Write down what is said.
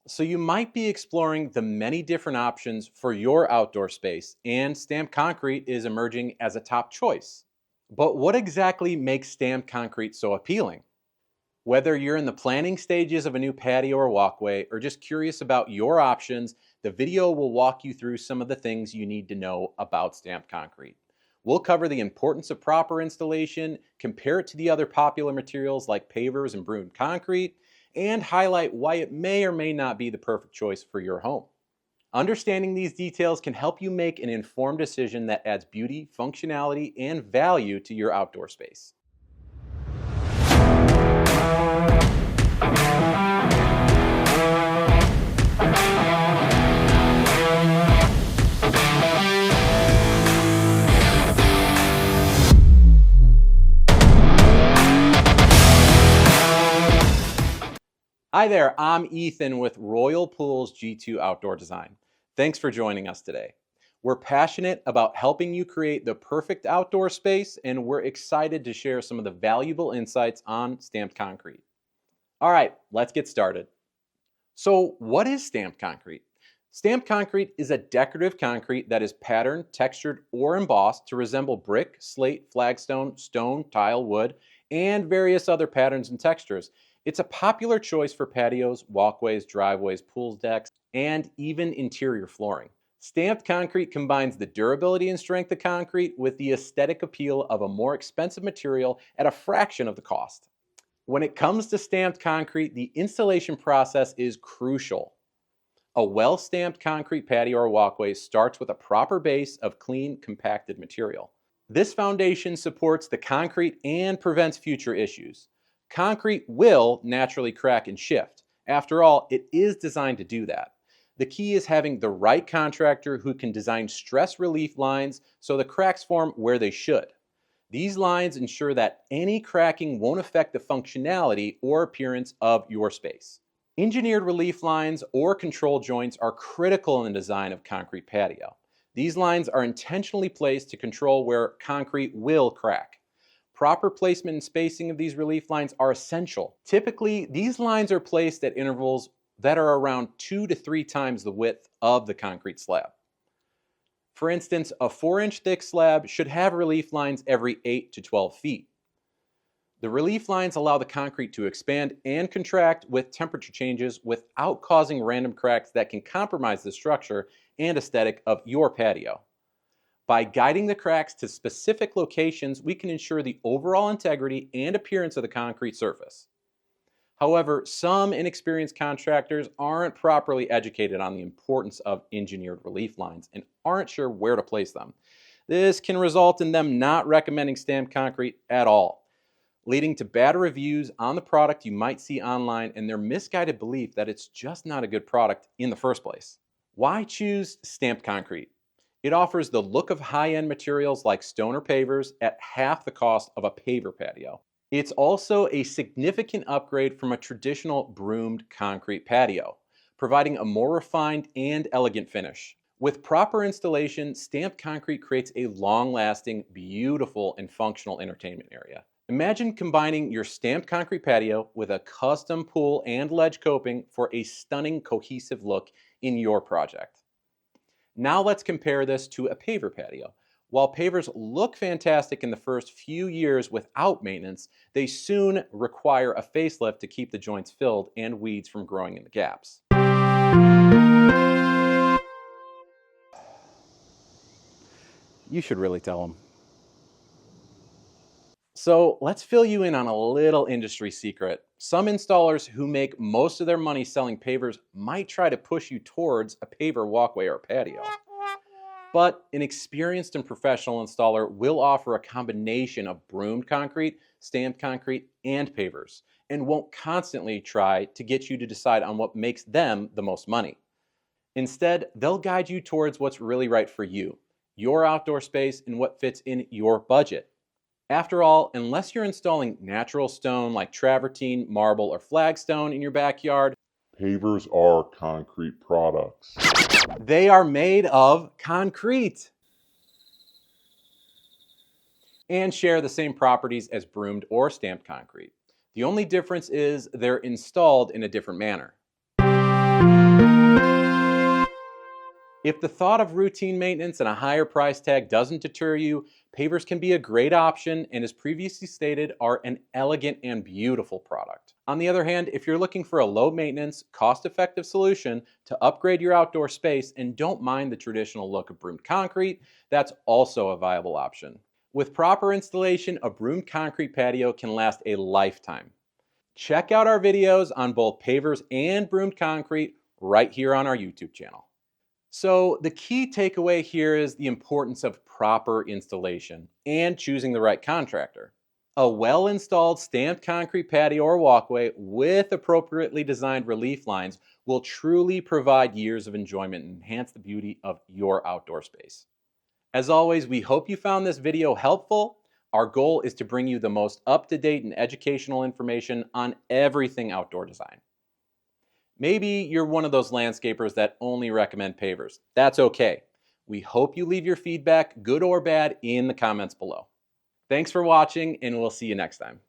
So you might be exploring the many different options for your outdoor space, and stamped concrete is emerging as a top choice. But what exactly makes stamped concrete so appealing? Whether you're in the planning stages of a new patio or walkway, or just curious about your options, the video will walk you through some of the things you need to know about stamped concrete. We'll cover the importance of proper installation, compare it to the other popular materials like pavers and broomed concrete, and highlight why it may or may not be the perfect choice for your home. Understanding these details can help you make an informed decision that adds beauty, functionality, and value to your outdoor space. Hi there, I'm Ethan with Royal Pools G2 Outdoor Design. Thanks for joining us today. We're passionate about helping you create the perfect outdoor space, and we're excited to share some of the valuable insights on stamped concrete. All right, let's get started. So, what is stamped concrete? Stamped concrete is a decorative concrete that is patterned, textured, or embossed to resemble brick, slate, flagstone, stone, tile, wood, and various other patterns and textures. It's a popular choice for patios, walkways, driveways, pool decks, and even interior flooring. Stamped concrete combines the durability and strength of concrete with the aesthetic appeal of a more expensive material at a fraction of the cost. When it comes to stamped concrete, the installation process is crucial. A well-stamped concrete patio or walkway starts with a proper base of clean, compacted material. This foundation supports the concrete and prevents future issues. Concrete will naturally crack and shift. After all, it is designed to do that. The key is having the right contractor who can design stress relief lines so the cracks form where they should. These lines ensure that any cracking won't affect the functionality or appearance of your space. Engineered relief lines or control joints are critical in the design of concrete patio. These lines are intentionally placed to control where concrete will crack. Proper placement and spacing of these relief lines are essential. Typically, these lines are placed at intervals that are around 2 to 3 times the width of the concrete slab. For instance, a 4-inch thick slab should have relief lines every 8 to 12 feet. The relief lines allow the concrete to expand and contract with temperature changes without causing random cracks that can compromise the structure and aesthetic of your patio. By guiding the cracks to specific locations, we can ensure the overall integrity and appearance of the concrete surface. However, some inexperienced contractors aren't properly educated on the importance of engineered relief lines and aren't sure where to place them. This can result in them not recommending stamped concrete at all, leading to bad reviews on the product you might see online and their misguided belief that it's just not a good product in the first place. Why choose stamped concrete? It offers the look of high-end materials like stone or pavers at half the cost of a paver patio. It's also a significant upgrade from a traditional broomed concrete patio, providing a more refined and elegant finish. With proper installation, stamped concrete creates a long-lasting, beautiful, and functional entertainment area. Imagine combining your stamped concrete patio with a custom pool and ledge coping for a stunning, cohesive look in your project. Now let's compare this to a paver patio. While pavers look fantastic in the first few years without maintenance, they soon require a facelift to keep the joints filled and weeds from growing in the gaps. You should really tell them. So let's fill you in on a little industry secret. Some installers who make most of their money selling pavers might try to push you towards a paver walkway or patio. But an experienced and professional installer will offer a combination of broomed concrete, stamped concrete, and pavers, and won't constantly try to get you to decide on what makes them the most money. Instead, they'll guide you towards what's really right for you, your outdoor space, and what fits in your budget. After all, unless you're installing natural stone like travertine, marble, or flagstone in your backyard, Pavers are concrete products. they are made of concrete and share the same properties as broomed or stamped concrete. The only difference is they're installed in a different manner. If the thought of routine maintenance and a higher price tag doesn't deter you, pavers can be a great option and, as previously stated, are an elegant and beautiful product. On the other hand, if you're looking for a low maintenance, cost effective solution to upgrade your outdoor space and don't mind the traditional look of broomed concrete, that's also a viable option. With proper installation, a broomed concrete patio can last a lifetime. Check out our videos on both pavers and broomed concrete right here on our YouTube channel. So, the key takeaway here is the importance of proper installation and choosing the right contractor. A well installed stamped concrete patio or walkway with appropriately designed relief lines will truly provide years of enjoyment and enhance the beauty of your outdoor space. As always, we hope you found this video helpful. Our goal is to bring you the most up-to-date and educational information on everything outdoor design. Maybe you're one of those landscapers that only recommend pavers. That's okay. We hope you leave your feedback, good or bad, in the comments below. Thanks for watching, and we'll see you next time.